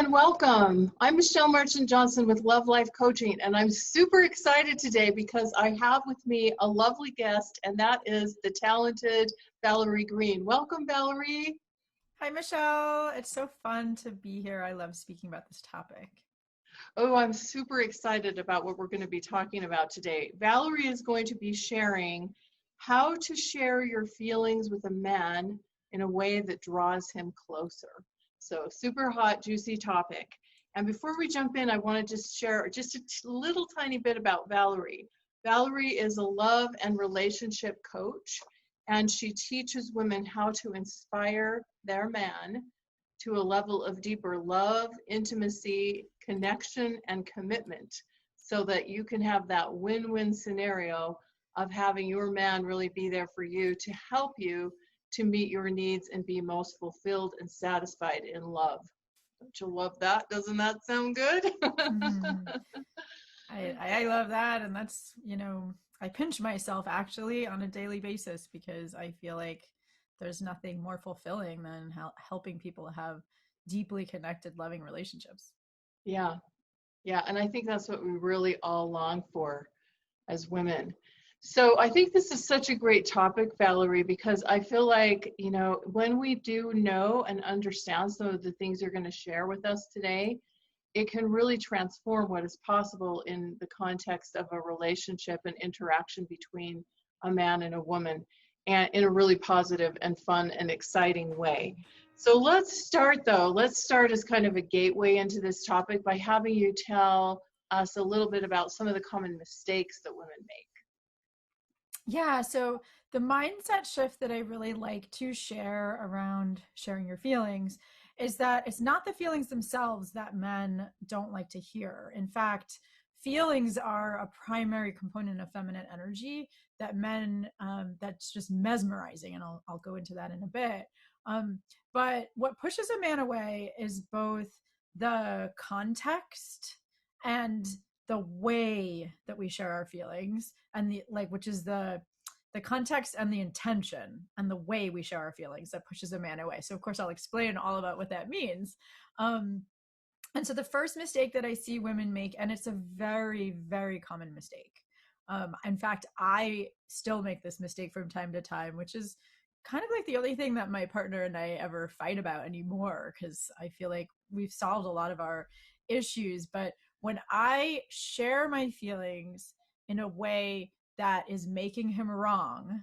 and welcome. I'm Michelle Marchant Johnson with Love Life Coaching, and I'm super excited today because I have with me a lovely guest, and that is the talented Valerie Greene. Welcome, Valerie. Hi, Michelle. It's so fun to be here. I love speaking about this topic. Oh, I'm super excited about what we're going to be talking about today. Valerie is going to be sharing how to share your feelings with a man in a way that draws him closer. So super hot, juicy topic. And before we jump in, I want to just share just a little tiny bit about Valerie. Valerie is a love and relationship coach, and she teaches women how to inspire their man to a level of deeper love, intimacy, connection, and commitment so that you can have that win-win scenario of having your man really be there for you to help you to meet your needs and be most fulfilled and satisfied in love. Don't you love that? Doesn't that sound good? Mhm. I love that. And that's, I pinch myself actually on a daily basis because I feel like there's nothing more fulfilling than helping people have deeply connected, loving relationships. Yeah, yeah. And I think that's what we really all long for as women. So I think this is such a great topic, Valerie, because I feel like, when we do know and understand some of the things you're going to share with us today, it can really transform what is possible in the context of a relationship and interaction between a man and a woman, and in a really positive and fun and exciting way. So let's start though. Let's start as kind of a gateway into this topic by having you tell us a little bit about some of the common mistakes that women make. Yeah, so the mindset shift that I really like to share around sharing your feelings is that it's not the feelings themselves that men don't like to hear. In fact, feelings are a primary component of feminine energy that men, that's just mesmerizing. And I'll go into that in a bit. But what pushes a man away is both the context and the way that we share our feelings, and which is the context and the intention and the way we share our feelings that pushes a man away. So of course I'll explain all about what that means. And so the first mistake that I see women make, and it's a very, very common mistake. In fact, I still make this mistake from time to time, which is kind of like the only thing that my partner and I ever fight about anymore, because I feel like we've solved a lot of our issues. But when I share my feelings in a way that is making him wrong,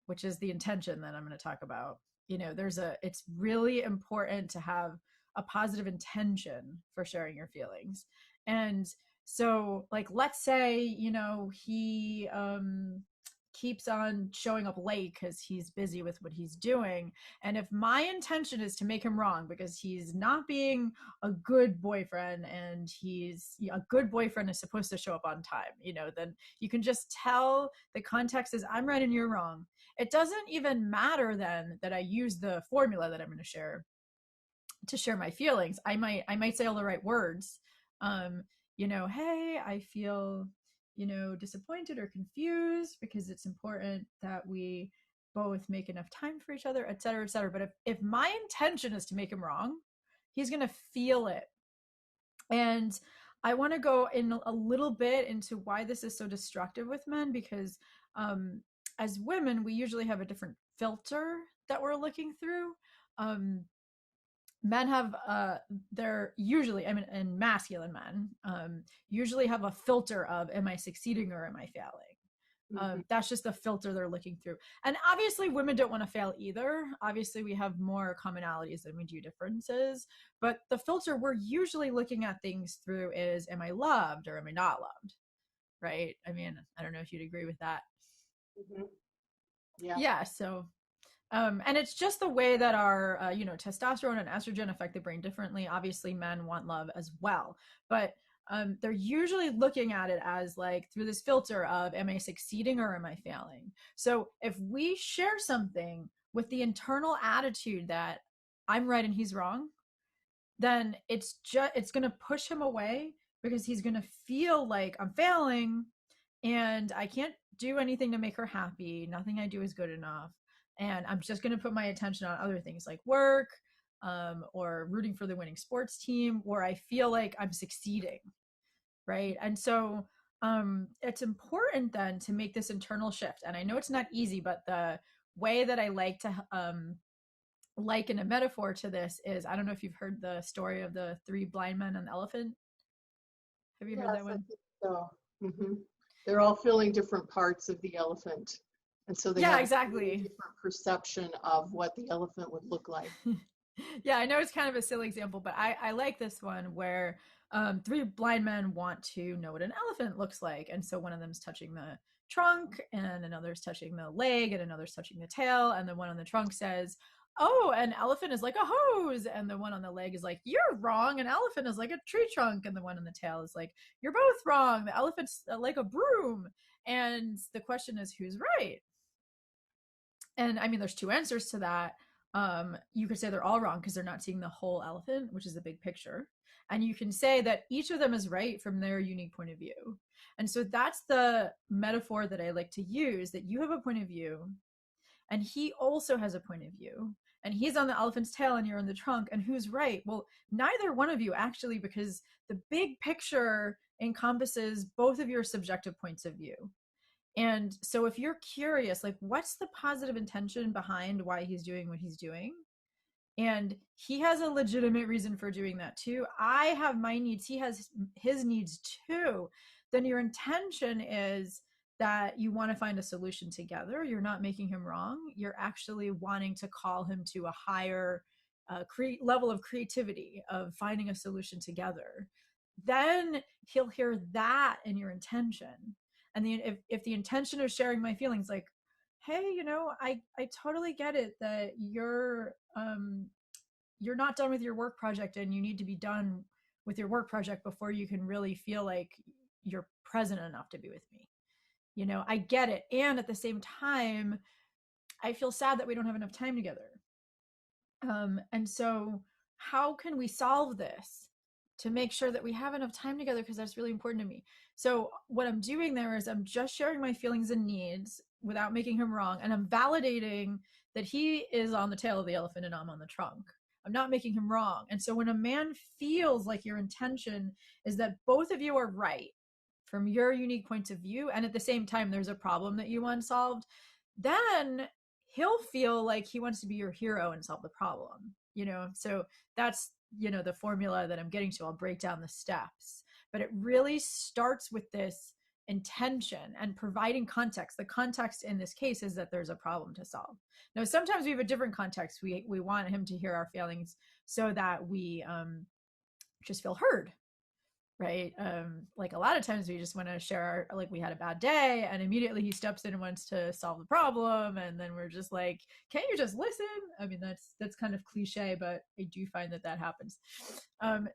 which is the intention that I'm going to talk about, it's really important to have a positive intention for sharing your feelings. And so, like, let's say, he keeps on showing up late because he's busy with what he's doing. And if my intention is to make him wrong because he's not being a good boyfriend, and a good boyfriend is supposed to show up on time, then you can just tell the context is I'm right and you're wrong. It doesn't even matter then that I use the formula that I'm going to share my feelings. I might say all the right words. Hey, I feel, disappointed or confused because it's important that we both make enough time for each other, et cetera, et cetera. But if my intention is to make him wrong, he's going to feel it. And I want to go in a little bit into why this is so destructive with men, because as women, we usually have a different filter that we're looking through. Men have they're usually, and masculine men usually have a filter of, am I succeeding or am I failing? That's just the filter they're looking through. And obviously women don't want to fail either. Obviously we have more commonalities than we do differences, but the filter we're usually looking at things through is, am I loved or am I not loved? Right? I don't know if you'd agree with that. Mm-hmm. Yeah. Yeah, so and it's just the way that our, testosterone and estrogen affect the brain differently. Obviously, men want love as well, but they're usually looking at it as like through this filter of, am I succeeding or am I failing? So if we share something with the internal attitude that I'm right and he's wrong, then it's going to push him away, because he's going to feel like I'm failing and I can't do anything to make her happy. Nothing I do is good enough. And I'm just going to put my attention on other things like work, or rooting for the winning sports team, where I feel like I'm succeeding, right? And so it's important then to make this internal shift. And I know it's not easy, but the way that I like to liken a metaphor to this is, I don't know if you've heard the story of the three blind men and the elephant. Have you heard Yes, that I one? think so. Hmm. They're all feeling different parts of the elephant. And so they Yeah, have a totally exactly. different perception of what the elephant would look like. Yeah, I know it's kind of a silly example, but I like this one where three blind men want to know what an elephant looks like. And so one of them's touching the trunk, and another's touching the leg, and another's touching the tail. And the one on the trunk says, "Oh, an elephant is like a hose." And the one on the leg is like, "You're wrong. An elephant is like a tree trunk." And the one on the tail is like, "You're both wrong. The elephant's like a broom." And the question is, who's right? And I mean, there's two answers to that. You could say they're all wrong because they're not seeing the whole elephant, which is the big picture. And you can say that each of them is right from their unique point of view. And so that's the metaphor that I like to use, that you have a point of view, and he also has a point of view. And he's on the elephant's tail and you're on the trunk. And who's right? Well, neither one of you actually, because the big picture encompasses both of your subjective points of view. And so if you're curious, like, what's the positive intention behind why he's doing what he's doing? And he has a legitimate reason for doing that too. I have my needs, he has his needs too. Then your intention is that you want to find a solution together. You're not making him wrong. You're actually wanting to call him to a higher level of creativity, of finding a solution together. Then he'll hear that in your intention. And if the intention of sharing my feelings, like, hey, I totally get it that you're not done with your work project and you need to be done with your work project before you can really feel like you're present enough to be with me. I get it. And at the same time, I feel sad that we don't have enough time together. And so how can we solve this to make sure that we have enough time together? Because that's really important to me. So what I'm doing there is I'm just sharing my feelings and needs without making him wrong. And I'm validating that he is on the tail of the elephant and I'm on the trunk. I'm not making him wrong. And so when a man feels like your intention is that both of you are right from your unique points of view, and at the same time there's a problem that you want solved, then he'll feel like he wants to be your hero and solve the problem. So that's the formula that I'm getting to. I'll break down the steps, but it really starts with this intention and providing context. The context in this case is that there's a problem to solve. Now, sometimes we have a different context. We want him to hear our feelings so that we just feel heard, right? Like a lot of times we just want to share like we had a bad day, and immediately he steps in and wants to solve the problem, and then we're just like, can't you just listen? I mean, that's kind of cliche, but I do find that happens.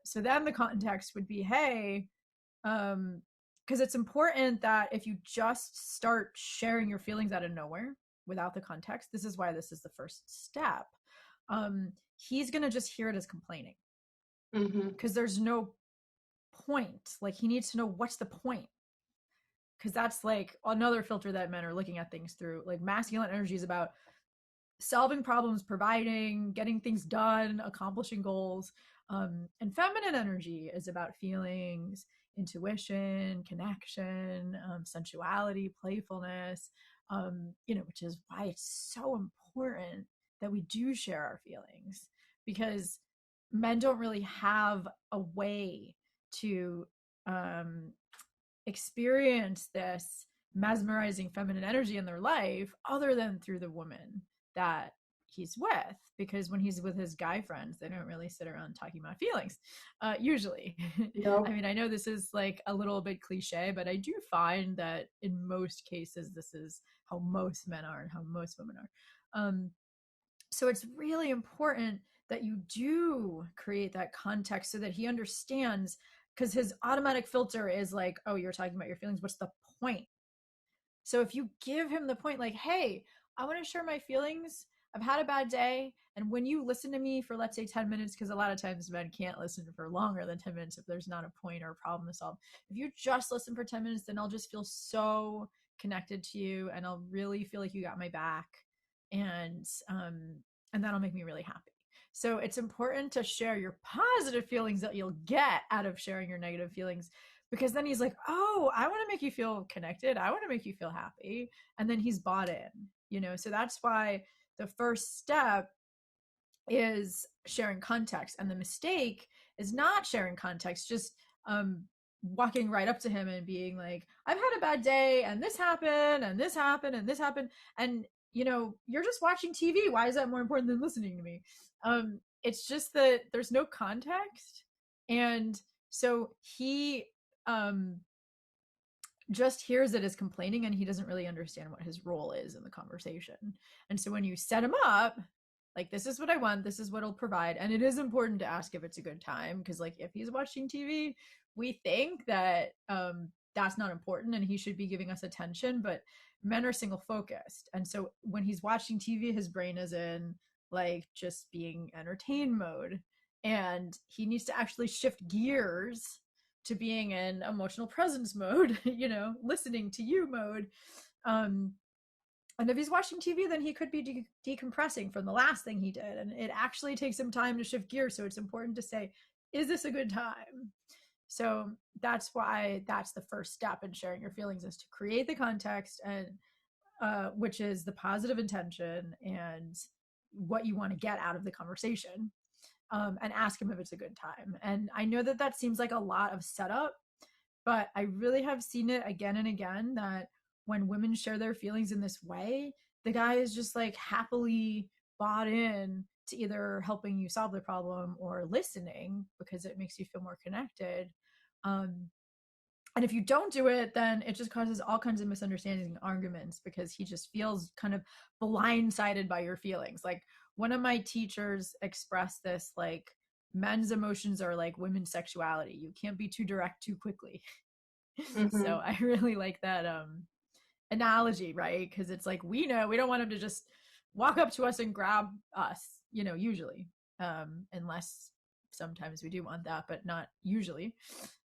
So then the context would be, hey, because it's important that if you just start sharing your feelings out of nowhere without the context, this is why this is the first step. He's gonna just hear it as complaining, because there's no point. Like, he needs to know, what's the point? Because that's like another filter that men are looking at things through. Like, masculine energy is about solving problems, providing, getting things done, accomplishing goals. And feminine energy is about feelings, intuition, connection, sensuality, playfulness, which is why it's so important that we do share our feelings, because men don't really have a way to experience this mesmerizing feminine energy in their life other than through the woman that he's with, because when he's with his guy friends, they don't really sit around talking about feelings, usually. No. I mean, I know this is like a little bit cliche, but I do find that in most cases this is how most men are and how most women are. So it's really important that you do create that context so that he understands, because his automatic filter is like, oh, you're talking about your feelings, what's the point? So if you give him the point, like, hey, I want to share my feelings, I've had a bad day, and when you listen to me for, let's say, 10 minutes, because a lot of times men can't listen for longer than 10 minutes if there's not a point or a problem to solve. If you just listen for 10 minutes, then I'll just feel so connected to you, and I'll really feel like you got my back, and that'll make me really happy. So it's important to share your positive feelings that you'll get out of sharing your negative feelings, because then he's like, oh, I want to make you feel connected, I want to make you feel happy, and then he's bought in, so that's why the first step is sharing context. And the mistake is not sharing context, just walking right up to him and being like, I've had a bad day and this happened and this happened and this happened. And, you're just watching TV. Why is that more important than listening to me? It's just that there's no context. And so he just hears it as complaining, and he doesn't really understand what his role is in the conversation. And so when you set him up, like, this is what I want, this is what I'll provide. And it is important to ask if it's a good time, because like if he's watching TV, we think that that's not important and he should be giving us attention, but men are single focused. And so when he's watching TV, his brain is in like just being entertained mode, and he needs to actually shift gears to being in emotional presence mode, listening to you mode. And if he's watching TV, then he could be decompressing from the last thing he did. And it actually takes him time to shift gears. So it's important to say, is this a good time? So that's why that's the first step in sharing your feelings, is to create the context, and which is the positive intention and what you want to get out of the conversation, and ask him if it's a good time. And I know that that seems like a lot of setup, but I really have seen it again and again that when women share their feelings in this way, the guy is just like happily bought in to either helping you solve the problem or listening, because it makes you feel more connected. And if you don't do it, then it just causes all kinds of misunderstandings and arguments, because he just feels kind of blindsided by your feelings. Like, one of my teachers expressed this, like, men's emotions are like women's sexuality. You can't be too direct too quickly. Mm-hmm. So I really like that analogy, right? Because it's like, we know we don't want him to just walk up to us and grab us, usually, unless sometimes we do want that, but not usually.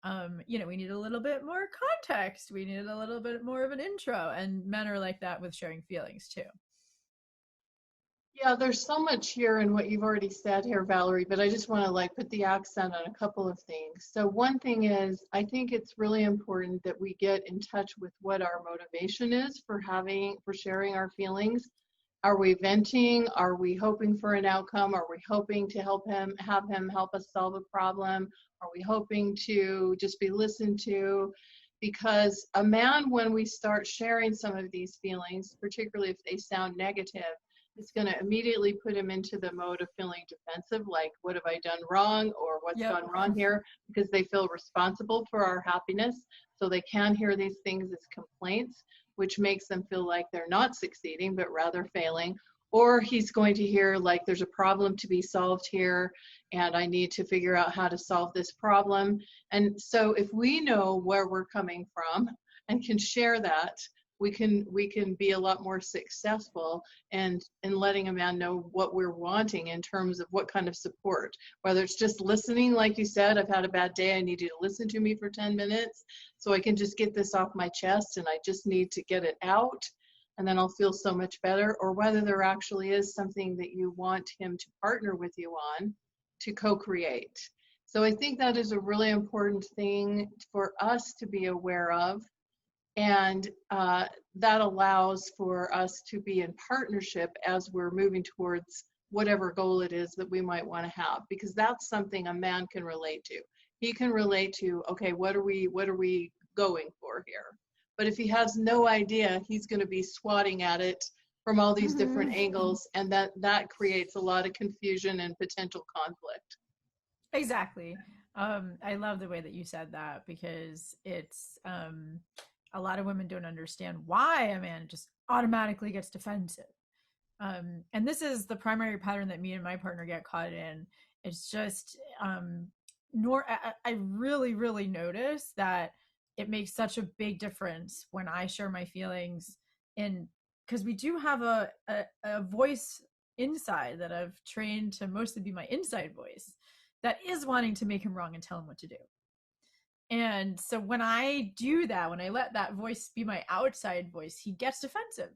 We need a little bit more context, we need a little bit more of an intro, and men are like that with sharing feelings too. Yeah, there's so much here in what you've already said here, Valerie, but I just want to like put the accent on a couple of things. So one thing is, I think it's really important that we get in touch with what our motivation is for sharing our feelings. Are we venting? Are we hoping for an outcome? Are we hoping to have him help us solve a problem? Are we hoping to just be listened to? Because a man, when we start sharing some of these feelings, particularly if they sound negative, it's going to immediately put him into the mode of feeling defensive, like, what have I done wrong, or what's Yep. gone wrong here, because they feel responsible for our happiness. So they can hear these things as complaints, which makes them feel like they're not succeeding, but rather failing. Or he's going to hear like, there's a problem to be solved here, and I need to figure out how to solve this problem. And so if we know where we're coming from and can share that, we can be a lot more successful and in letting a man know what we're wanting in terms of what kind of support, whether it's just listening, like you said, I've had a bad day, I need you to listen to me for 10 minutes so I can just get this off my chest, and I just need to get it out, and then I'll feel so much better. Or whether there actually is something that you want him to partner with you on to co-create. So I think that is a really important thing for us to be aware of. And that allows for us to be in partnership as we're moving towards whatever goal it is that we might want to have, because that's something a man can relate to. He can relate to, okay, what are we going for here? But if he has no idea, he's going to be swatting at it from all these different angles, and that creates a lot of confusion and potential conflict. Exactly. I love the way that you said that, because it's a lot of women don't understand why a man just automatically gets defensive. And this is the primary pattern that me and my partner get caught in. It's just, I really, really notice that it makes such a big difference when I share my feelings in, because we do have a voice inside that I've trained to mostly be my inside voice that is wanting to make him wrong and tell him what to do. And so when I do that, when I let that voice be my outside voice, he gets defensive.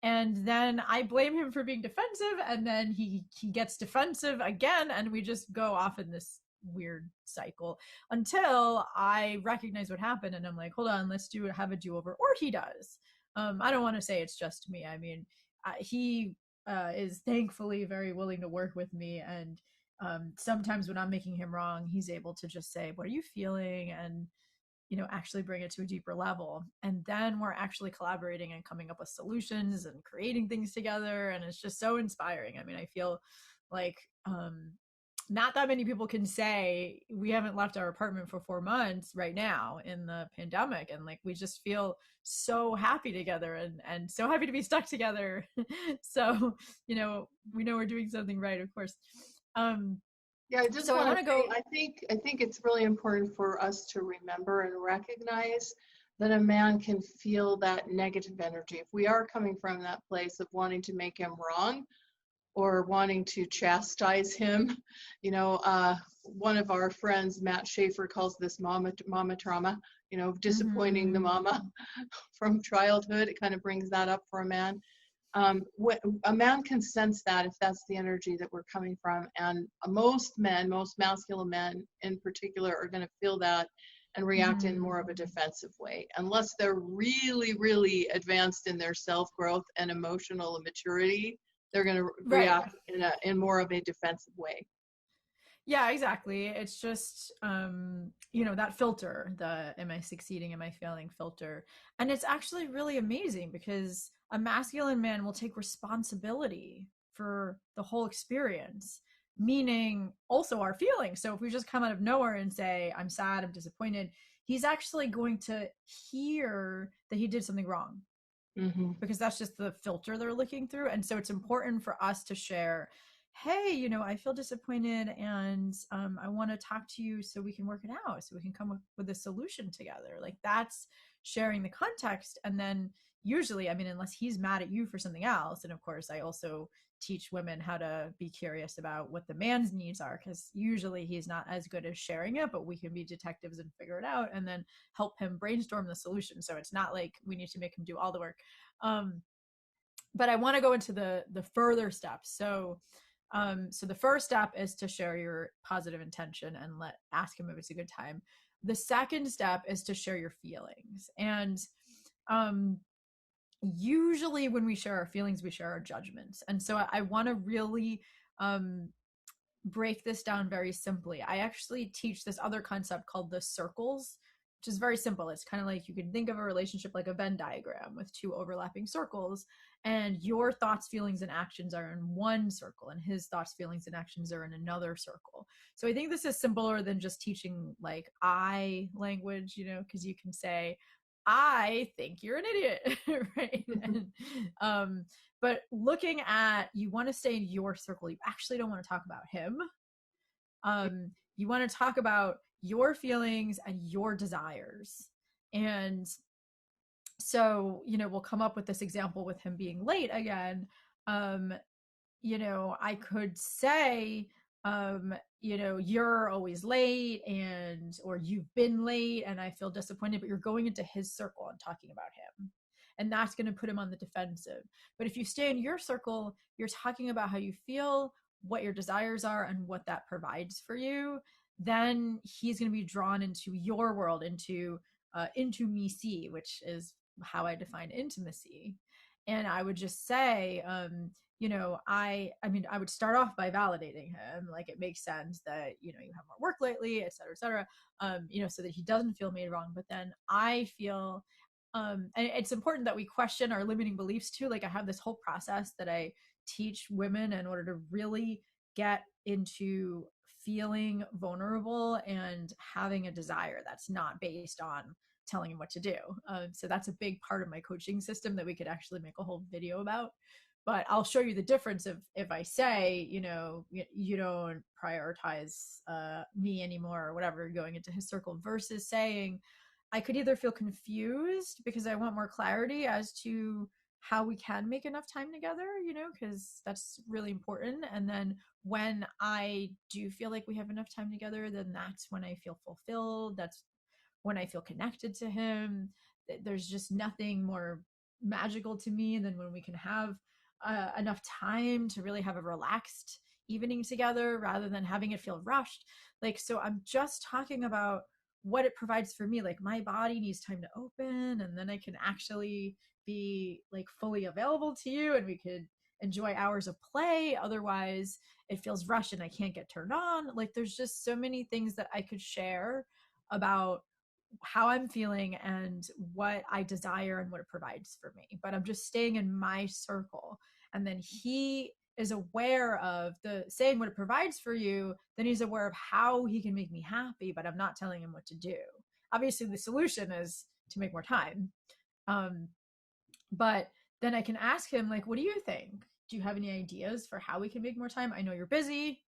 And then I blame him for being defensive, and then he gets defensive again, and we just go off in this weird cycle until I recognize what happened, and I'm like, hold on, let's have a do-over. Or he does. I don't want to say it's just me. I mean, he is thankfully very willing to work with me, and sometimes when I'm making him wrong, he's able to just say, what are you feeling? And actually bring it to a deeper level. And then we're actually collaborating and coming up with solutions and creating things together. And it's just so inspiring. I mean, I feel like not that many people can say we haven't left our apartment for 4 months right now in the pandemic. And like, we just feel so happy together and so happy to be stuck together. So, we know we're doing something right, of course. Yeah, I just want to say, I think it's really important for us to remember and recognize that a man can feel that negative energy. If we are coming from that place of wanting to make him wrong or wanting to chastise him, one of our friends, Matt Schaefer, calls this mama trauma, disappointing the mama from childhood. It kind of brings that up for a man. A man can sense that if that's the energy that we're coming from, and most men, most masculine men in particular, are going to feel that and react in more of a defensive way, unless they're really, really advanced in their self-growth and emotional maturity. They're going to react in more of a defensive way. Yeah, exactly. It's just, that filter, the am I succeeding, am I failing filter. And it's actually really amazing because a masculine man will take responsibility for the whole experience, meaning also our feelings. So if we just come out of nowhere and say, I'm sad, I'm disappointed, he's actually going to hear that he did something wrong. Because that's just the filter they're looking through. And so it's important for us to share, hey, I feel disappointed and I want to talk to you so we can work it out, so we can come up with a solution together. Like, that's sharing the context. And then usually, I mean, unless he's mad at you for something else. And of course, I also teach women how to be curious about what the man's needs are, because usually he's not as good as sharing it, but we can be detectives and figure it out and then help him brainstorm the solution. So it's not like we need to make him do all the work. But I want to go into the further steps. So the first step is to share your positive intention and ask him if it's a good time. The second step is to share your feelings. And usually when we share our feelings, we share our judgments. And so I want to really break this down very simply. I actually teach this other concept called the circles, which is very simple. It's kind of like, you can think of a relationship like a Venn diagram with 2 overlapping circles, and your thoughts, feelings, and actions are in one circle, and his thoughts, feelings, and actions are in another circle. So I think this is simpler than just teaching like I language, because you can say, I think you're an idiot, right? And, but looking at, you want to stay in your circle. You actually don't want to talk about him. You want to talk about your feelings and your desires. And so, we'll come up with this example with him being late again. I could say, you're always late, or you've been late and I feel disappointed, but you're going into his circle and talking about him. And that's going to put him on the defensive. But if you stay in your circle, you're talking about how you feel, what your desires are, and what that provides for you. Then he's going to be drawn into your world, into intimacy, which is how I define intimacy. And I would just say, I would start off by validating him. Like, it makes sense that, you have more work lately, et cetera, so that he doesn't feel made wrong. But then I feel, and it's important that we question our limiting beliefs too. Like, I have this whole process that I teach women in order to really get into feeling vulnerable and having a desire that's not based on telling him what to do. So that's a big part of my coaching system that we could actually make a whole video about. But I'll show you the difference if I say, you don't prioritize me anymore or whatever, going into his circle, versus saying, I could either feel confused because I want more clarity as to how we can make enough time together, because that's really important. And then when I do feel like we have enough time together, then that's when I feel fulfilled. That's when I feel connected to him. There's just nothing more magical to me. And then when we can have enough time to really have a relaxed evening together rather than having it feel rushed. Like, so I'm just talking about what it provides for me. Like, my body needs time to open, and then I can actually be like fully available to you, and we could enjoy hours of play. Otherwise, it feels rushed and I can't get turned on. Like, there's just so many things that I could share about how I'm feeling and what I desire and what it provides for me. But I'm just staying in my circle. And then he is aware of the saying what it provides for you, then he's aware of how he can make me happy, but I'm not telling him what to do. Obviously, the solution is to make more time. Um, but then I can ask him, like, what do you think? Do you have any ideas for how we can make more time? I know you're busy,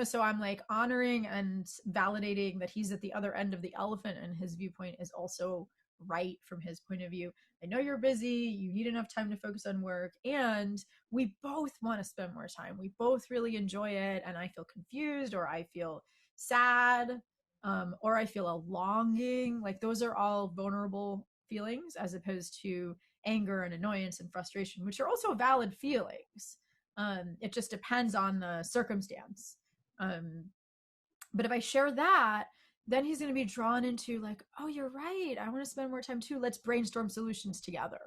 so I'm like honoring and validating that he's at the other end of the elephant and his viewpoint is also right from his point of view. I know you're busy, you need enough time to focus on work, and we both want to spend more time. We both really enjoy it, and I feel confused, or I feel sad, or I feel a longing. Like, those are all vulnerable feelings, as opposed to anger and annoyance and frustration, which are also valid feelings. It just depends on the circumstance. um but if I share that, then he's going to be drawn into, like, oh, you're right, I want to spend more time too, let's brainstorm solutions together.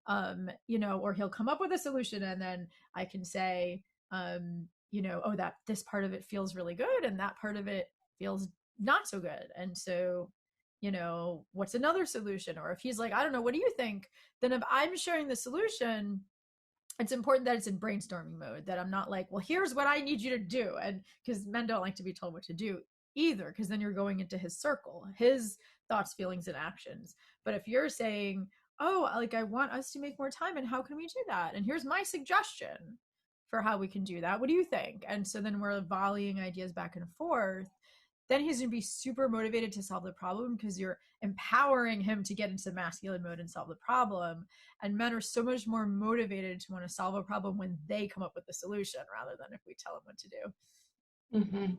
Or he'll come up with a solution, and then I can say, oh, that this part of it feels really good and that part of it feels not so good, and so, what's another solution? Or if he's like, I don't know, what do you think? Then if I'm sharing the solution, it's important that it's in brainstorming mode, that I'm not like, well, here's what I need you to do. And because men don't like to be told what to do either, because then you're going into his circle, his thoughts, feelings, and actions. But if you're saying, oh, like, I want us to make more time, and how can we do that? And here's my suggestion for how we can do that. What do you think? And so then we're volleying ideas back and forth. Then he's going to be super motivated to solve the problem, because you're empowering him to get into masculine mode and solve the problem. And men are so much more motivated to want to solve a problem when they come up with the solution, rather than if we tell them what to do. Mm-hmm.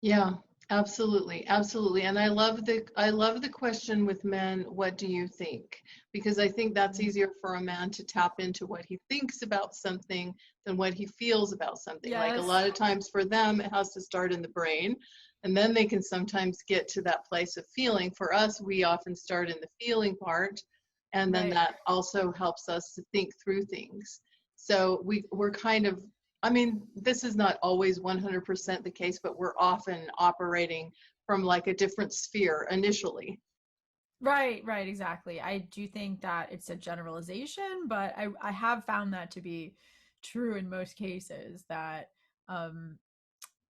Yeah, absolutely, absolutely. And I love the question with men, what do you think? Because I think that's easier for a man to tap into what he thinks about something than what he feels about something. Like, a Yes. lot of times for them, it has to start in the brain, and then they can sometimes get to that place of feeling. For us, we often start in the feeling part, and then Right. that also helps us to think through things. So we're kind of, I mean, this is not always 100% the case, but we're often operating from like a different sphere initially. Right, exactly. I do think that it's a generalization, but I have found that to be true in most cases, that um,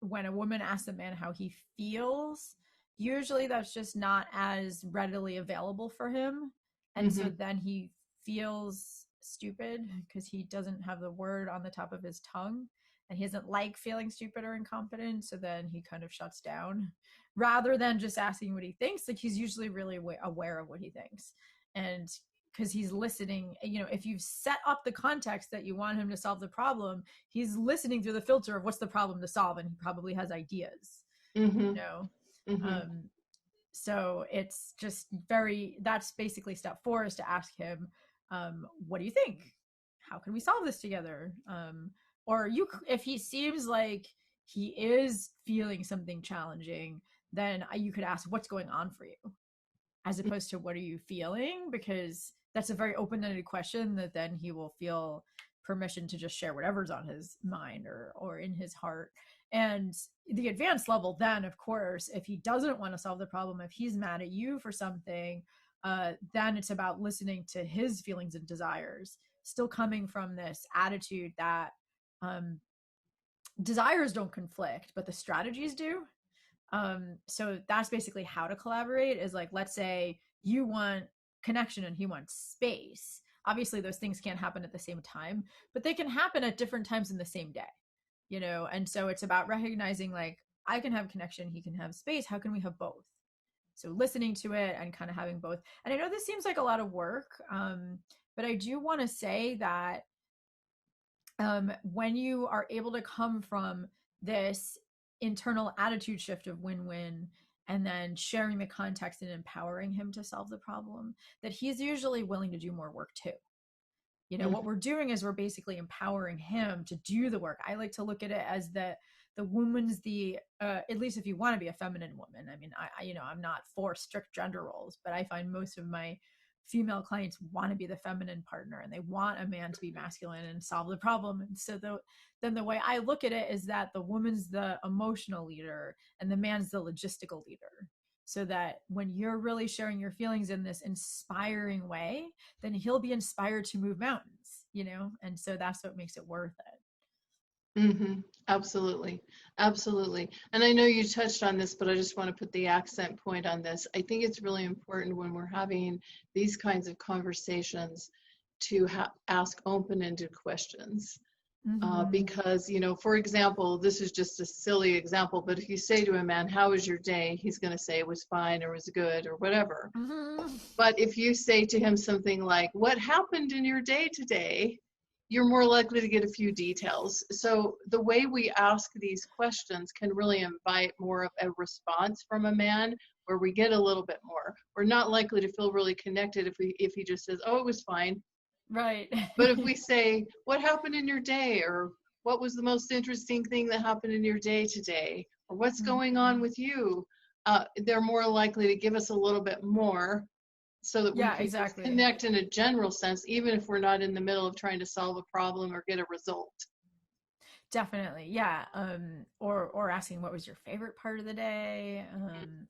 when a woman asks a man how he feels, usually that's just not as readily available for him. And so Hmm. then he feels stupid because he doesn't have the word on the top of his tongue, and he doesn't like feeling stupid or incompetent. So then he kind of shuts down rather than just asking what he thinks. Like, he's usually really aware of what he thinks. And because he's listening, if you've set up the context that you want him to solve the problem, he's listening through the filter of what's the problem to solve, and he probably has ideas. Hmm. you know Hmm. um so it's just that's basically step 4, is to ask him, what do you think, how can we solve this together? Or if he seems like he is feeling something challenging, then you could ask, what's going on for you, as opposed to what are you feeling, because that's a very open-ended question that then he will feel permission to just share whatever's on his mind or in his heart. And the advanced level, then, of course, if he doesn't want to solve the problem, if he's mad at you for something, then it's about listening to his feelings and desires, still coming from this attitude that um, desires don't conflict, but the strategies do. So that's basically how to collaborate, is like, let's say you want connection and he wants space. Obviously, those things can't happen at the same time, but they can happen at different times in the same day, And so it's about recognizing, like, I can have connection, he can have space. How can we have both? So listening to it and kind of having both. And I know this seems like a lot of work, but I do want to say that when you are able to come from this internal attitude shift of win-win, and then sharing the context and empowering him to solve the problem, that he's usually willing to do more work too. You know, what Mhm. we're doing is we're basically empowering him to do the work. I like to look at it as the woman's the at least if you want to be a feminine woman. I mean, you know, I'm not for strict gender roles, but I find most of my female clients want to be the feminine partner, and they want a man to be masculine and solve the problem. And so then the way I look at it is that the woman's the emotional leader and the man's the logistical leader, so that when you're really sharing your feelings in this inspiring way, then he'll be inspired to move mountains, you know? And so that's what makes it worth it. Absolutely. Absolutely. And I know you touched on this, but I just want to put the accent point on this. I think it's really important when we're having these kinds of conversations to ask open-ended questions. Mm-hmm. Because, you know, for example, this is just a silly example, but if you say to a man, "How was your day?" he's going to say it was fine or it was good or whatever. Mm-hmm. But if you say to him something like, "What happened in your day today?" you're more likely to get a few details. So the way we ask these questions can really invite more of a response from a man, where we get a little bit more. We're not likely to feel really connected if he just says, "Oh, it was fine." Right. But if we say, "What happened in your day?" or "What was the most interesting thing that happened in your day today?" or "What's going on Mm-hmm. with you?" They're more likely to give us a little bit more, so that we Yeah, can just exactly. connect in a general sense, even if we're not in the middle of trying to solve a problem or get a result. Definitely. Yeah. Or asking what was your favorite part of the day?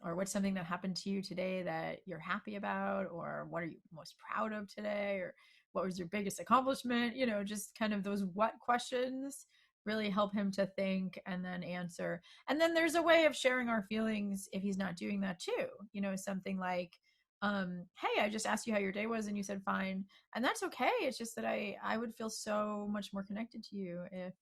Or what's something that happened to you today that you're happy about, or what are you most proud of today? Or what was your biggest accomplishment? You know, just kind of those what questions really help him to think and then answer. And then there's a way of sharing our feelings if he's not doing that too. You know, something like, hey, I just asked you how your day was and you said fine. And that's okay. It's just that I would feel so much more connected to you if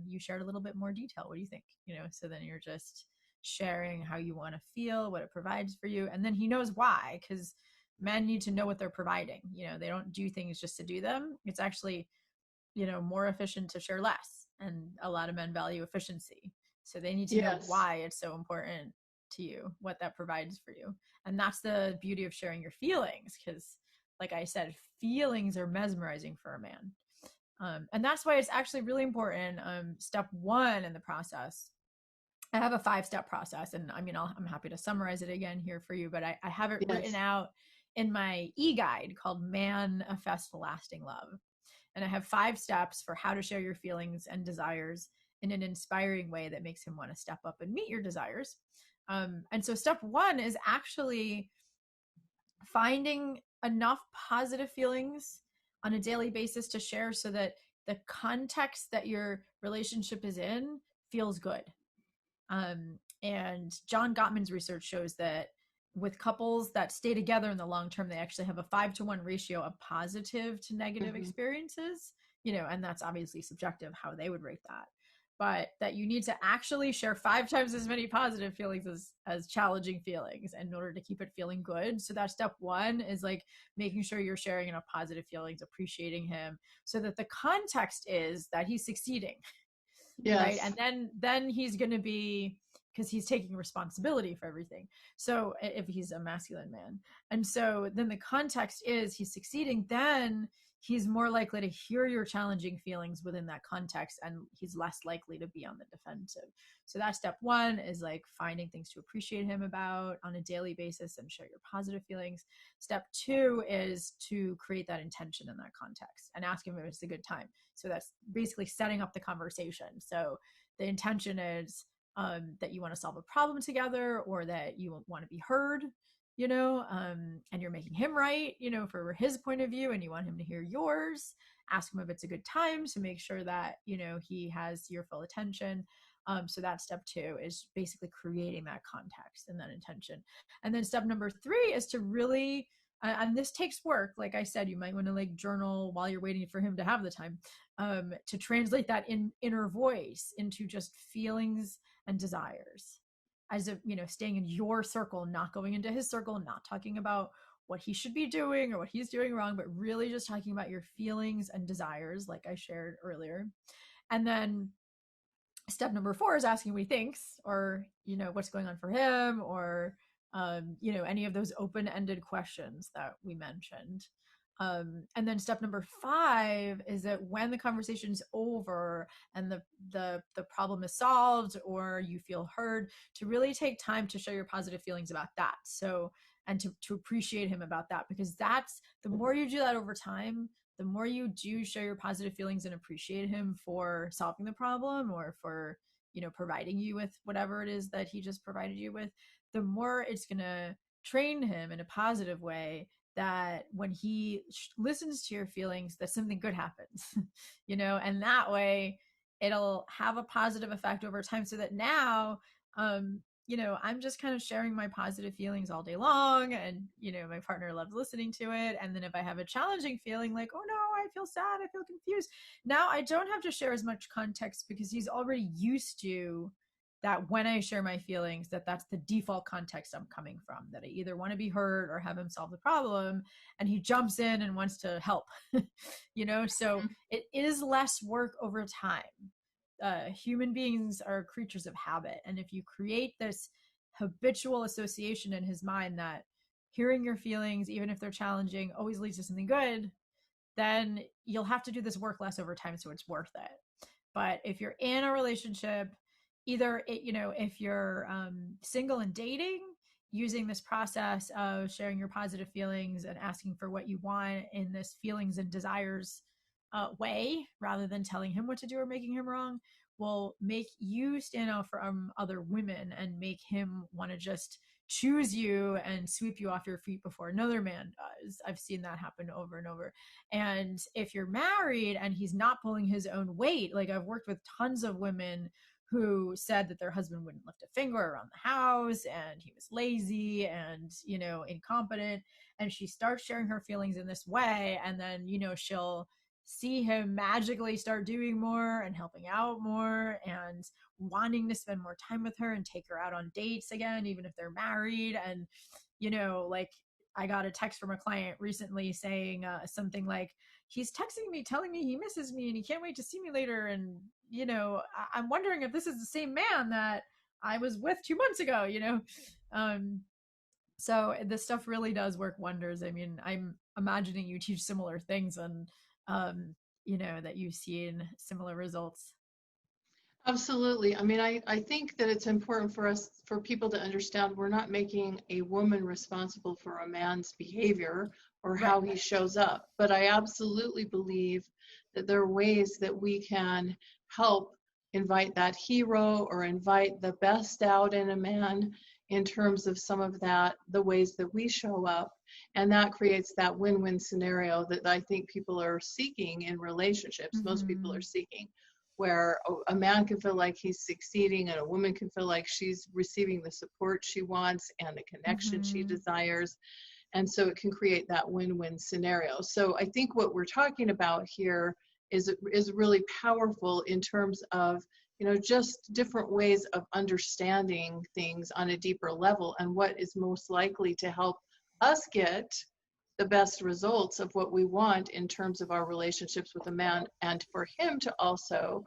you shared a little bit more detail. What do you think? You know, so then you're just sharing how you want to feel, what it provides for you, and then he knows why, because men need to know what they're providing. You know, they don't do things just to do them. It's actually, you know, more efficient to share less, and a lot of men value efficiency, so they need to know Yes. why it's so important to you, what that provides for you. And that's the beauty of sharing your feelings, because like I said, feelings are mesmerizing for a man. And that's why it's actually really important. Step one in the process, I have a 5-step process, and I mean, I'm happy to summarize it again here for you, but I have it written Yes. out in my e-guide called Manifest Lasting Love. And I have 5 steps for how to share your feelings and desires in an inspiring way that makes him want to step up and meet your desires. And so step one is actually finding enough positive feelings on a daily basis to share, so that the context that your relationship is in feels good. And John Gottman's research shows that with couples that stay together in the long term, they actually have a 5-to-1 ratio of positive to negative Hmm. experiences, you know, and that's obviously subjective how they would rate that. But that you need to actually share 5 times as many positive feelings as challenging feelings in order to keep it feeling good. So that step one is like making sure you're sharing enough positive feelings, appreciating him, so that the context is that he's succeeding, right? Yes. And then he's going to be, because he's taking responsibility for everything, so if he's a masculine man, and so then the context is he's succeeding, then he's more likely to hear your challenging feelings within that context, and he's less likely to be on the defensive. So that step one is like finding things to appreciate him about on a daily basis and share your positive feelings. Step two is to create that intention in that context and ask him if it's a good time. So that's basically setting up the conversation. So the intention is that you want to solve a problem together, or that you want to be heard, you know, and you're making him right, you know, for his point of view, and you want him to hear yours. Ask him if it's a good time, so make sure that, you know, he has your full attention. So that's step two, is basically creating that context and that intention. And then step number three is to really, and this takes work. Like I said, you might want to like journal while you're waiting for him to have the time, to translate that inner voice into just feelings and desires, as if, you know, staying in your circle, not going into his circle, not talking about what he should be doing or what he's doing wrong, but really just talking about your feelings and desires, like I shared earlier. And then step number 4 is asking what he thinks, or, what's going on for him, or, any of those open-ended questions that we mentioned. And then step number 5 is that when the conversation's over and the problem is solved or you feel heard, to really take time to show your positive feelings about that. So, and to appreciate him about that, because that's, the more you do that over time, the more you do show your positive feelings and appreciate him for solving the problem, or for, providing you with whatever it is that he just provided you with, the more it's going to train him in a positive way, that when he listens to your feelings, that something good happens, and that way it'll have a positive effect over time, so that now, I'm just kind of sharing my positive feelings all day long, and, my partner loves listening to it. And then if I have a challenging feeling, like, oh no, I feel sad, I feel confused, now I don't have to share as much context, because he's already used to that. When I share my feelings, that's the default context I'm coming from, that I either want to be heard or have him solve the problem, and he jumps in and wants to help. So it is less work over time. Human beings are creatures of habit, and if you create this habitual association in his mind that hearing your feelings, even if they're challenging, always leads to something good, then you'll have to do this work less over time, so it's worth it. But if you're in a relationship, either if you're single and dating, using this process of sharing your positive feelings and asking for what you want in this feelings and desires way, rather than telling him what to do or making him wrong, will make you stand out from other women and make him want to just choose you and sweep you off your feet before another man does. I've seen that happen over and over. And if you're married and he's not pulling his own weight, like, I've worked with tons of women who said that their husband wouldn't lift a finger around the house, and he was lazy and, incompetent. And she starts sharing her feelings in this way, and then, she'll see him magically start doing more and helping out more and wanting to spend more time with her and take her out on dates again, even if they're married. And, like, I got a text from a client recently saying something like, he's texting me, telling me he misses me and he can't wait to see me later. And, I'm wondering if this is the same man that I was with 2 months ago, So this stuff really does work wonders. I mean, I'm imagining you teach similar things, and, that you've seen similar results. Absolutely. I mean, I think that it's important for people to understand we're not making a woman responsible for a man's behavior or how Right. he shows up. But I absolutely believe that there are ways that we can help invite that hero or invite the best out in a man in terms of some of that, the ways that we show up. And that creates that win-win scenario that I think people are seeking in relationships. Most people are Mm-hmm. seeking, where a man can feel like he's succeeding and a woman can feel like she's receiving the support she wants and the connection she Mm-hmm. desires. And so it can create that win-win scenario. So I think what we're talking about here is really powerful in terms of, just different ways of understanding things on a deeper level, and what is most likely to help us get the best results of what we want in terms of our relationships with a man, and for him to also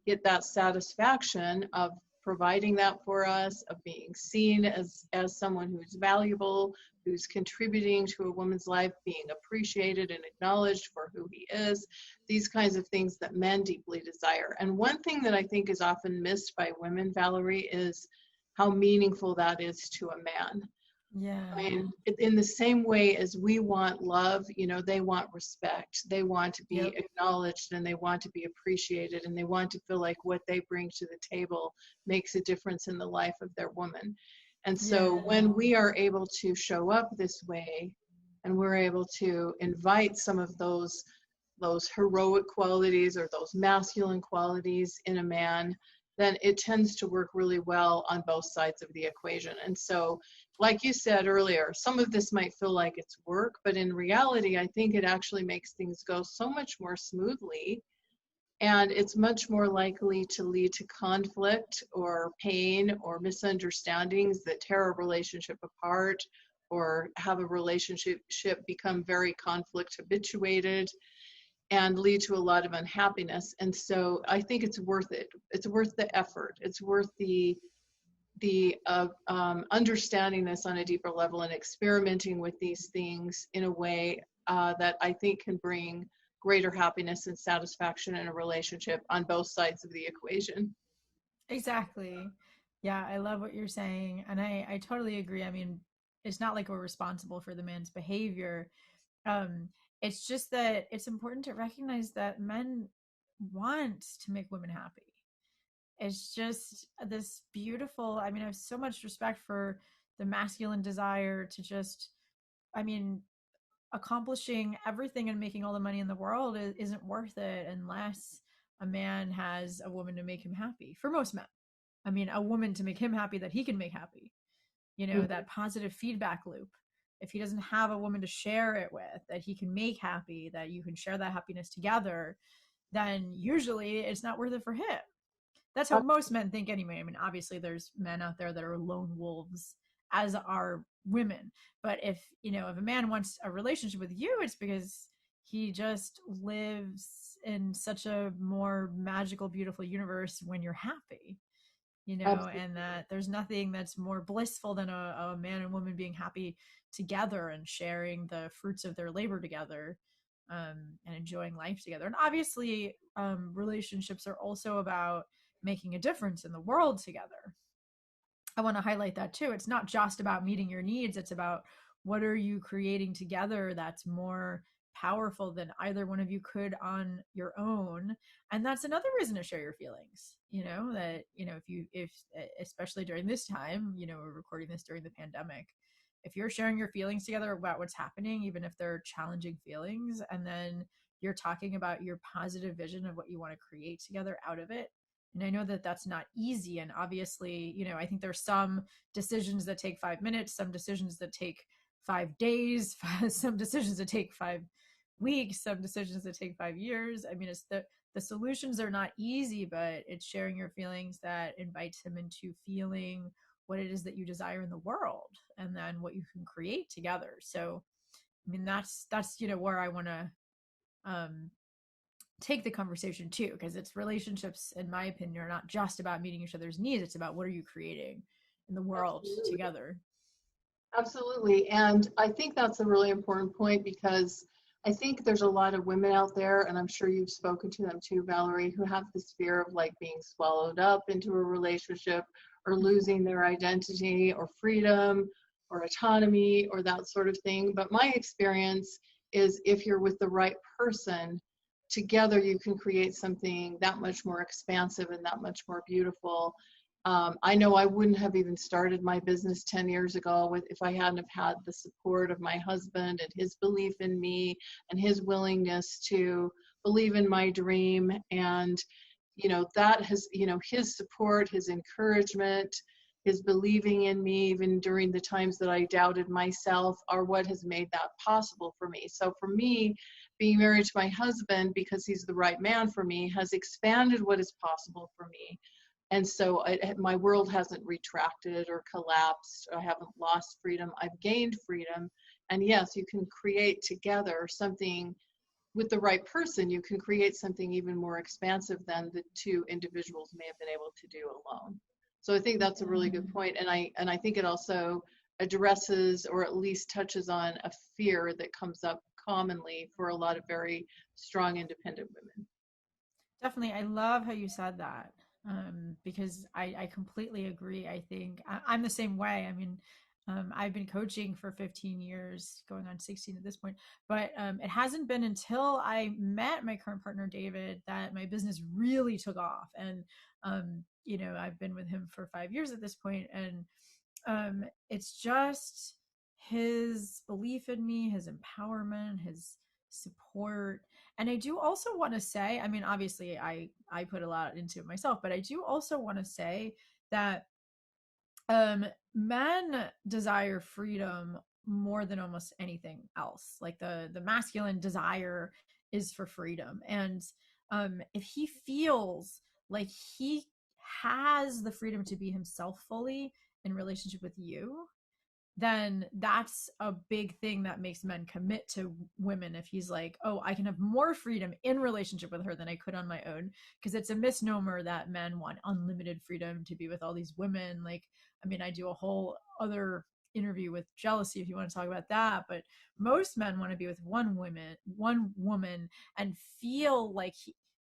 get that satisfaction of providing that for us, of being seen as someone who's valuable, who's contributing to a woman's life, being appreciated and acknowledged for who he is, these kinds of things that men deeply desire. And one thing that I think is often missed by women, Valerie, is how meaningful that is to a man. I Yeah. mean, in the same way as we want love, they want respect. They want to be Yep. acknowledged, and they want to be appreciated, and they want to feel like what they bring to the table makes a difference in the life of their woman. And so Yeah. when we are able to show up this way, and we're able to invite some of those heroic qualities or those masculine qualities in a man, then it tends to work really well on both sides of the equation. And so, like you said earlier, some of this might feel like it's work, but in reality, I think it actually makes things go so much more smoothly, and it's much more likely to lead to conflict or pain or misunderstandings that tear a relationship apart or have a relationship become very conflict habituated. and lead to a lot of unhappiness. And so I think it's worth it. It's worth the effort. It's worth the understanding this on a deeper level and experimenting with these things in a way that I think can bring greater happiness and satisfaction in a relationship on both sides of the equation. Exactly. Yeah, I love what you're saying. And I totally agree. I mean, it's not like we're responsible for the man's behavior. Um, it's just that it's important to recognize that men want to make women happy. It's just this beautiful, I mean, I have so much respect for the masculine desire to just, I mean, accomplishing everything and making all the money in the world isn't worth it unless a man has a woman to make him happy. For most men, I mean, a woman to make him happy that he can make happy, you know, Mhm. that positive feedback loop. If he doesn't have a woman to share it with that he can make happy, that you can share that happiness together, then usually it's not worth it for him. That's how most men think anyway. I mean, obviously there's men out there that are lone wolves, as are women. But if, you know, if a man wants a relationship with you, it's because he just lives in such a more magical, beautiful universe when you're happy, you know, Absolutely. and that there's nothing that's more blissful than a man and woman being happy together and sharing the fruits of their labor together, and enjoying life together. And obviously, relationships are also about making a difference in the world together. I want to highlight that too. It's not just about meeting your needs, it's about what are you creating together that's more powerful than either one of you could on your own. And that's another reason to share your feelings. You know, that, you know, if especially during this time, you know, we're recording this during the pandemic. If you're sharing your feelings together about what's happening, even if they're challenging feelings, and then you're talking about your positive vision of what you want to create together out of it, and I know that that's not easy. And obviously, you know, I think there's some decisions that take 5 minutes, some decisions that take 5 days, some decisions that take 5 weeks, some decisions that take 5 years. I mean, it's the solutions are not easy, but it's sharing your feelings that invites him into feeling what it is that you desire in the world and then what you can create together. So, I mean, that's, you know, where I want to um take the conversation too, because it's relationships, in my opinion, are not just about meeting each other's needs. It's about what are you creating in the world Absolutely. together. Absolutely. And I think that's a really important point because I think there's a lot of women out there, and I'm sure you've spoken to them too, Valerie, who have this fear of like being swallowed up into a relationship or losing their identity or freedom or autonomy or that sort of thing. But my experience is if you're with the right person, together you can create something that much more expansive and that much more beautiful. I know I wouldn't have even started my business 10 years ago if I hadn't have had the support of my husband and his belief in me and his willingness to believe in my dream. And, you know, that has, you know, his support, his encouragement, his believing in me, even during the times that I doubted myself, are what has made that possible for me. So for me, being married to my husband, because he's the right man for me, has expanded what is possible for me. And so my world hasn't retracted or collapsed. I haven't lost freedom. I've gained freedom. And yes, you can create together something with the right person. You can create something even more expansive than the two individuals may have been able to do alone. So I think that's a really good Mm, point. And I think it also addresses or at least touches on a fear that comes up commonly for a lot of very strong independent women. definitely. I love how you said that, because I completely agree. I think I'm the same way. I mean, I've been coaching for 15 years, going on 16 at this point, but it hasn't been until I met my current partner, David, that my business really took off. And, you know, I've been with him for 5 years at this point, and it's just his belief in me, his empowerment, his support. And I do also want to say, I mean, obviously I put a lot into it myself, but I do also want to say that um men desire freedom more than almost anything else. Like the masculine desire is for freedom. And if he feels like he has the freedom to be himself fully in relationship with you, then that's a big thing that makes men commit to women. If he's like, oh, I can have more freedom in relationship with her than I could on my own, because it's a misnomer that men want unlimited freedom to be with all these women. Like, I mean, I do a whole other interview with jealousy if you want to talk about that, but most men want to be with one woman, and feel like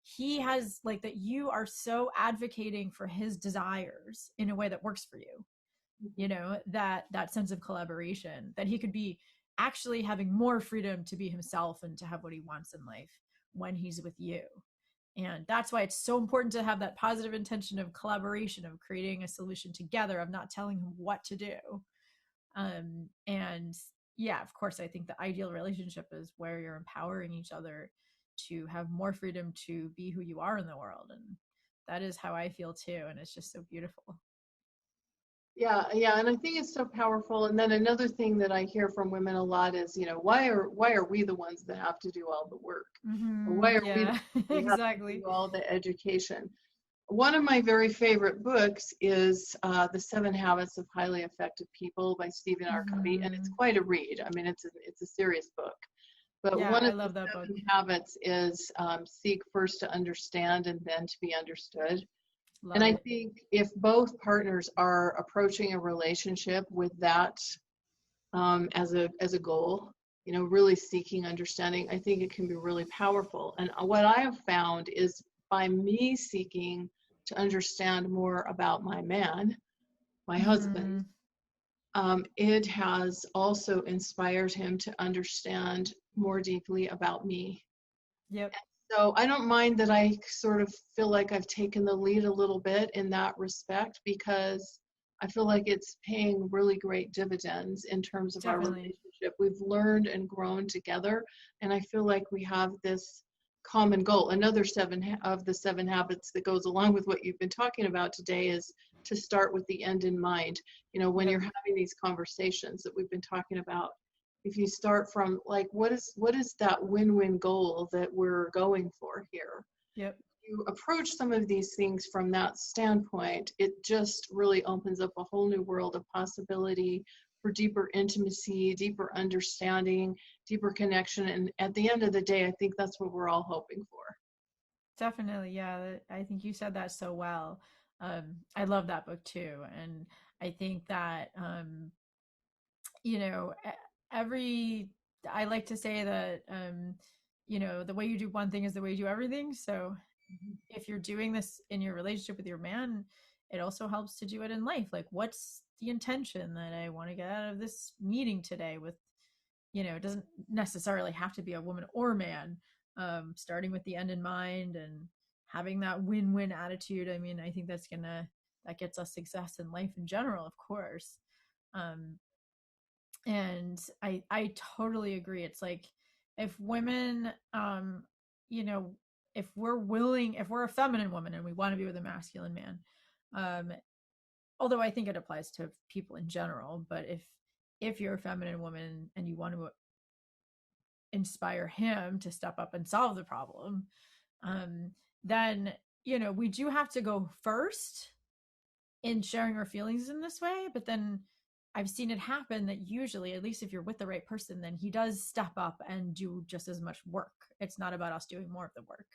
he has, like, that you are so advocating for his desires in a way that works for you, you know, that sense of collaboration, that he could be actually having more freedom to be himself and to have what he wants in life when he's with you. And that's why it's so important to have that positive intention of collaboration, of creating a solution together, of not telling him what to do. And yeah, of course, I think the ideal relationship is where you're empowering each other to have more freedom to be who you are in the world. And that is how I feel too. And it's just so beautiful. Yeah, yeah, and I think it's so powerful. And then another thing that I hear from women a lot is, why are we the ones that have to do all the work? Or Mm-hmm. why are we the Yeah, ones that have to exactly. do all the education? One of my very favorite books is The 7 Habits of Highly Effective People by Stephen R. Covey, and it's Mm-hmm. quite a read. I mean, it's a serious book. But Yeah, one I of the love that book. 7 habits is seek first to understand and then to be understood. And Love I it. think if both partners are approaching a relationship with that as a goal, really seeking understanding, I think it can be really powerful. And what I have found is by me seeking to understand more about my man, my husband, Mm-hmm. it has also inspired him to understand more deeply about me. Yep. So I don't mind that I sort of feel like I've taken the lead a little bit in that respect, because I feel like it's paying really great dividends in terms of our Definitely. relationship. We've learned and grown together, and I feel like we have this common goal. Another of the 7 habits that goes along with what you've been talking about today is to start with the end in mind. When you're Yep. having these conversations that we've been talking about, if you start from like what is that win-win goal that we're going for here, Yep. you approach some of these things from that standpoint, it just really opens up a whole new world of possibility for deeper intimacy, deeper understanding, deeper connection. And at the end of the day, I think that's what we're all hoping for. Definitely. Yeah. I think you said that so well. I love that book too. And I think that, you know, every, I like to say that, the way you do one thing is the way you do everything. So if you're doing this in your relationship with your man, it also helps to do it in life. Like, what's the intention that I want to get out of this meeting today with, it doesn't necessarily have to be a woman or man. Starting with the end in mind and having that win-win attitude. I mean, I think that gets us success in life in general, of course. Um, and I totally agree. It's like, if women, you know if we're a feminine woman and we want to be with a masculine man, um although I think it applies to people in general, but if you're a feminine woman and you want to inspire him to step up and solve the problem, um then we do have to go first in sharing our feelings in this way. But then I've seen it happen that usually, at least if you're with the right person, then he does step up and do just as much work. It's not about us doing more of the work.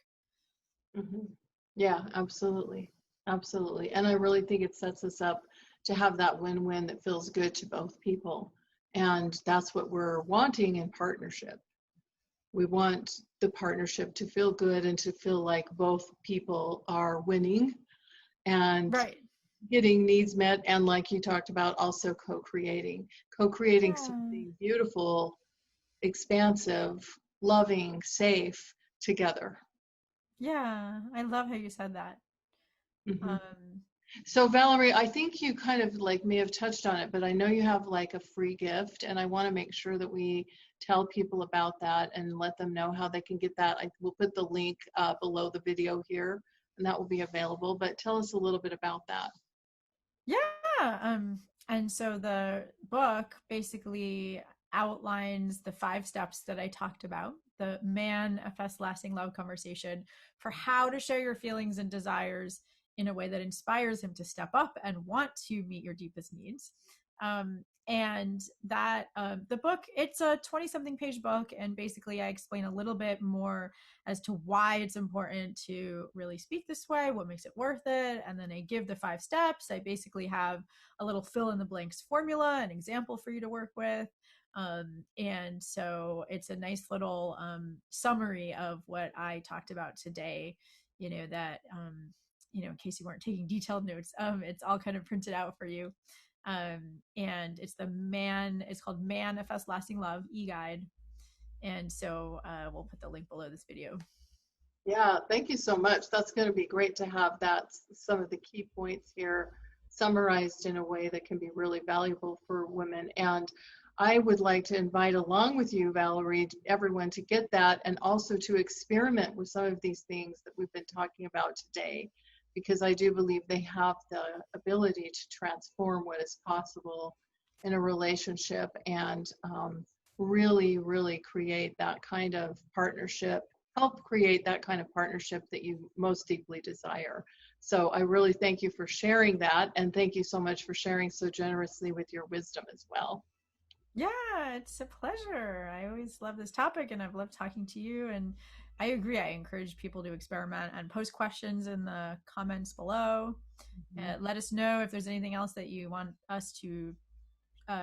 Hmm. Yeah, absolutely. Absolutely. And I really think it sets us up to have that win-win that feels good to both people. And that's what we're wanting in partnership. We want the partnership to feel good and to feel like both people are winning and Right. getting needs met. And like you talked about, also co-creating Yeah. something beautiful, expansive, loving, safe together. Yeah. I love how you said that. Hmm. Um, So Valerie, I think you kind of like may have touched on it, but I know you have like a free gift, and I want to make sure that we tell people about that and let them know how they can get that. We'll put the link below the video here, and that will be available. But tell us a little bit about that. yeah. And so the book basically outlines the 5 steps that I talked about, the manifest lasting love conversation, for how to share your feelings and desires in a way that inspires him to step up and want to meet your deepest needs. And that the book, it's a 20-something page book, and basically I explain a little bit more as to why it's important to really speak this way, what makes it worth it, and then I give the 5 steps. I basically have a little fill in the blanks formula, an example for you to work with. And so it's a nice little summary of what I talked about today, that in case you weren't taking detailed notes, it's all kind of printed out for you. And it's called Manifest Lasting Love e-guide. And so we'll put the link below this video. Yeah, thank you so much. That's going to be great to have some of the key points here summarized in a way that can be really valuable for women. And I would like to invite along with you, Valerie, everyone to get that, and also to experiment with some of these things that we've been talking about today, because I do believe they have the ability to transform what is possible in a relationship and really, really create that kind of partnership, help create that kind of partnership that you most deeply desire. So I really thank you for sharing that, and thank you so much for sharing so generously with your wisdom as well. Yeah, it's a pleasure. I always love this topic, and I've loved talking to you. And I agree. I encourage people to experiment and post questions in the comments below. Let us know if there's anything else that you want us to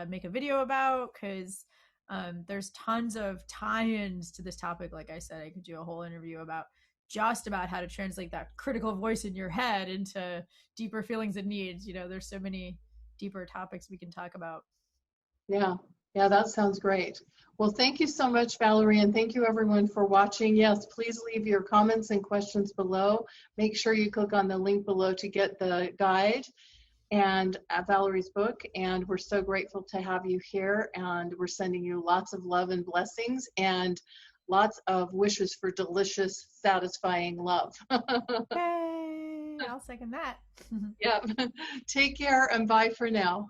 make a video about, because there's tons of tie-ins to this topic. Like I said, I could do a whole interview about how to translate that critical voice in your head into deeper feelings and needs. There's so many deeper topics we can talk about. Yeah, that sounds great. Well, thank you so much, Valerie, and thank you everyone for watching. Yes, please leave your comments and questions below. Make sure you click on the link below to get the guide and Valerie's book. And we're so grateful to have you here, and we're sending you lots of love and blessings and lots of wishes for delicious, satisfying love. Yay! I'll second that. Yeah. Take care and bye for now.